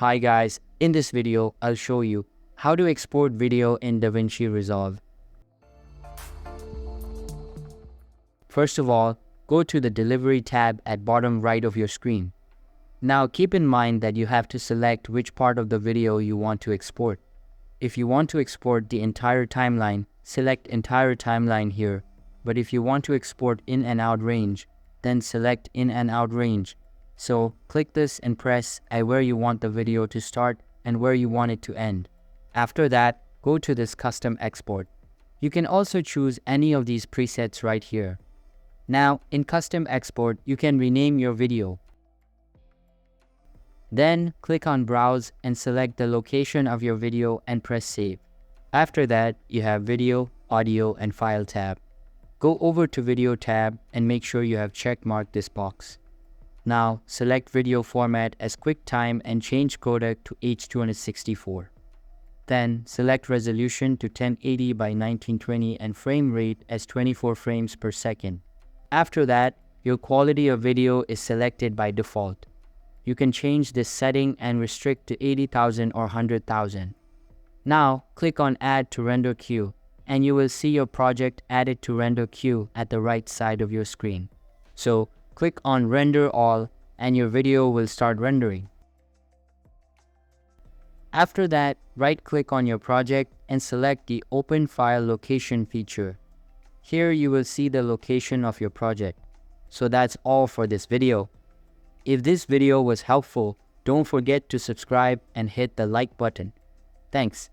Hi guys, in this video, I'll show you how to export video in DaVinci Resolve. First of all, go to the Delivery tab at bottom right of your screen. Now keep in mind that you have to select which part of the video you want to export. If you want to export the entire timeline, select Entire Timeline here. But if you want to export in and out range, then select In and Out Range. So click this and press where you want the video to start and where you want it to end. After that, go to this Custom Export. You can also choose any of these presets right here. Now, in Custom Export, you can rename your video. Then, click on Browse and select the location of your video and press Save. After that, you have Video, Audio, and File tab. Go over to Video tab and make sure you have checkmarked this box. Now, select video format as QuickTime and change codec to H264. Then, select resolution to 1080 by 1920 and frame rate as 24 frames per second. After that, your quality of video is selected by default. You can change this setting and restrict to 80,000 or 100,000. Now, click on Add to Render Queue, and you will see your project added to Render Queue at the right side of your screen. So, click on Render All, and your video will start rendering. After that, right-click on your project and select the Open File Location feature. Here you will see the location of your project. So that's all for this video. If this video was helpful, don't forget to subscribe and hit the like button. Thanks.